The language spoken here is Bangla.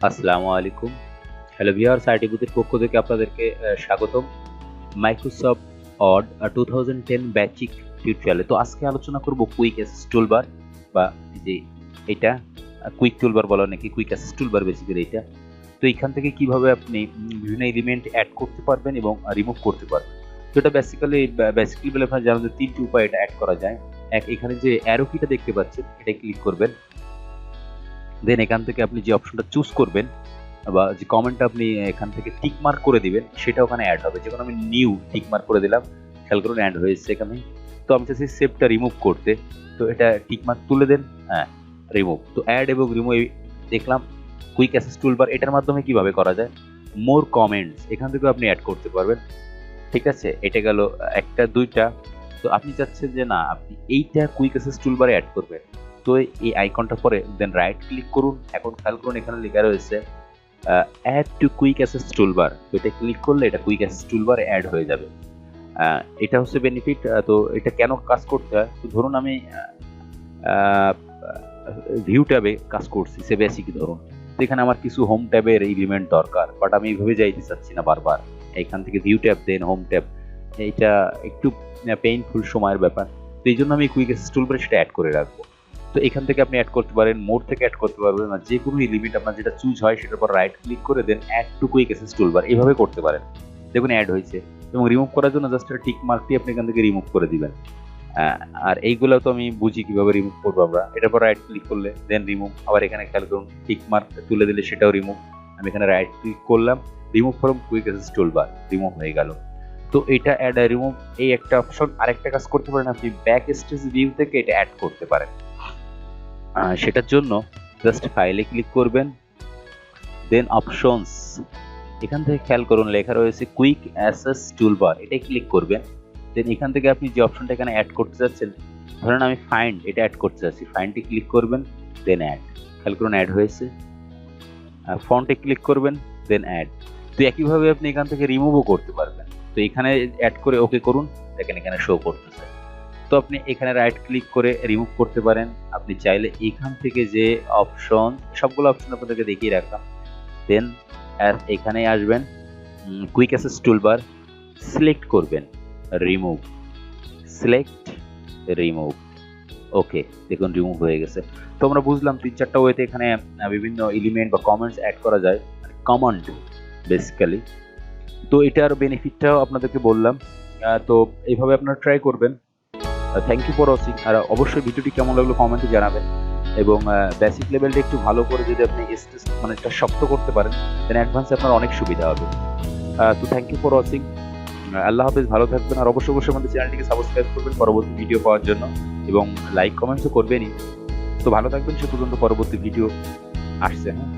আসসালামু আলাইকুম। হ্যালো ভিউয়ার্স, আইটি বুথের পক্ষ থেকে আপনাদেরকে স্বাগতম। মাইক্রোসফট অড 2010 বেসিক টিউটোরিয়ালে। তো আজকে আলোচনা করব কুইক অ্যাসেস টুলবার বা এই যে এটা কুইক টুলবার বলা নাকি কুইক অ্যাসেস টুলবার বেসিক্যালি এটা। তো এখান থেকে কিভাবে আপনি বিভিন্ন এলিমেন্ট অ্যাড করতে পারবেন এবং রিমুভ করতে পারবেন। তো এটা বেসিক্যালি বলে আপনারা জানেন যে 3টি উপায়ে এটা অ্যাড করা যায়। এক, এখানে যে অ্যারো কিটা দেখতে পাচ্ছেন এটা ক্লিক করবেন। দেন এখান থেকে আপনি যে অপশনটা চুজ করবেন বা যে কমেন্টটা আপনি এখান থেকে টিক মার্ক করে দিবেন সেটা ওখানে অ্যাড হবে। যেমন আমি নিউ টিক মার্ক করে দিলাম, খেয়াল করুন অ্যাড হয়েছে এখানে। তো আমি চাইছি সেভটা রিমুভ করতে, তো এটা টিক মার্ক তুলে দেন, হ্যাঁ রিমুভ। তো অ্যাড এবং রিমুভ দেখলাম। কুইক অ্যাসেস টুলবার এটার মাধ্যমে কিভাবে করা যায়, মোর কমেন্টস এখান থেকেও আপনি অ্যাড করতে পারবেন। ঠিক আছে, এটা গেল একটা দুইটা। তো আপনি চাচ্ছেন যে না আপনি এইটা কুইক অ্যাসেস টুলবারে অ্যাড করবেন, তো এই আইকনটার পরে দেন রাইট ক্লিক করুন। এখন খেয়াল করুন এখানে লেখা রয়েছে add to quick access toolbar. তো এটা ক্লিক করলে এটা কুইক অ্যাসেস টুলবারে অ্যাড হয়ে যাবে। এটা হচ্ছে বেনিফিট। তো এটা কেন কাজ করতে হয়, তো ধরুন আমি ভিউ ট্যাবে কাজ করছি, সে বেসিক ধরুন। তো এখানে আমার কিছু হোম ট্যাবের এলিমেন্ট দরকার, বাট আমি এইভাবে যাইতে চাচ্ছি না বারবার। এখান থেকে ভিউ ট্যাব দেন হোম ট্যাব, এইটা একটু পেইনফুল সময়ের ব্যাপার। তো এই জন্য আমি কুইক অ্যাসেস টুলবারে সেটা অ্যাড করে রাখবো। তো এখান থেকে আপনি অ্যাড করতে পারেন, মোড থেকে অ্যাড করতে পারবেন, আর যে কোনো এলিমেন্ট আপনার যেটা চুজ হয় সেটার পর রাইট ক্লিক করে দেন add to quick access toolbar, এইভাবে করতে পারেন। দেখুন অ্যাড হয়েছে। এবং রিমুভ করার জন্য জাস্ট টিক মার্কটি আপনি এখান থেকে রিমুভ করে দিবেন। আর এইগুলো তো আমি বুঝি কিভাবে রিমুভ করবো আমরা। এটার পর রাইট ক্লিক করলে দেন রিমুভ, আবার এখানে খেয়াল করুন টিক মার্ক তুলে দিলে সেটাও রিমুভ। আমি এখানে রাইট ক্লিক করলাম, remove from quick access toolbar, remove হয়ে গেল। তো এটা অ্যাড রিমুভ এই একটা অপশন। আরেকটা কাজ করতে পারেন, আপনি ব্যাক স্টেজ ভিউ থেকে এটা অ্যাড করতে পারেন। সেটার জন্য জাস্ট ফাইলে ক্লিক করবেন, দেন অপশনস, এখান থেকে খেয়াল করুন লেখা রয়েছে কুইক অ্যাসেস টুলবার, এটাই ক্লিক করবেন। দেন এখান থেকে আপনি যে অপশনটা এখানে অ্যাড করতে চাচ্ছেন, ধরেন আমি ফাইন্ড এটা অ্যাড করতে চাচ্ছি, ফাইন্ডটি ক্লিক করবেন দেন অ্যাড, খেয়াল করুন অ্যাড হয়েছে। ফন্টে ক্লিক করবেন দেন অ্যাড। তো একইভাবে আপনি এখান থেকে রিমুভও করতে পারবেন। তো এখানে অ্যাড করে ওকে করুন, দেখেন এখানে শো করতেছে। তো আপনি এখানে রাইট ক্লিক করে রিমুভ করতে পারেন। আপনি চাইলে এখান থেকে যে অপশন, সবগুলো অপশন আপনাদেরকে দেখিয়ে রাখলাম। দেন এখানে আসবেন, কুইক অ্যাসেস টুলবার সিলেক্ট করবেন, রিমুভ, সিলেক্ট, রিমুভ, ওকে। দেখুন রিমুভ হয়ে গেছে। তো আমরা বুঝলাম 3-4টা ওয়েতে এখানে বিভিন্ন এলিমেন্ট বা কমেন্টস অ্যাড করা যায়, মানে কমান্ড বেসিক্যালি। তো এটার বেনিফিটটাও আপনাদেরকে বললাম। তো এইভাবে আপনারা ট্রাই করবেন। Thank you for watching. আর অবশ্যই ভিডিওটি কেমন লাগলো কমেন্টে জানাবেন। এবং বেসিক লেভেলটা একটু ভালো করে যদি আপনি মানে একটা শক্ত করতে পারেন, দেন অ্যাডভান্সে আপনার অনেক সুবিধা হবে। তো থ্যাংক ইউ ফর ওয়াচিং। আল্লাহ হাফেজ, ভালো থাকবেন। আর অবশ্যই আমাদের চ্যানেলটিকে সাবস্ক্রাইব করবেন পরবর্তী ভিডিও পাওয়ার জন্য, এবং লাইক কমেন্টসও করবেনই। তো ভালো থাকবেন, সে পর্যন্ত পরবর্তী ভিডিও আসছে। হ্যাঁ।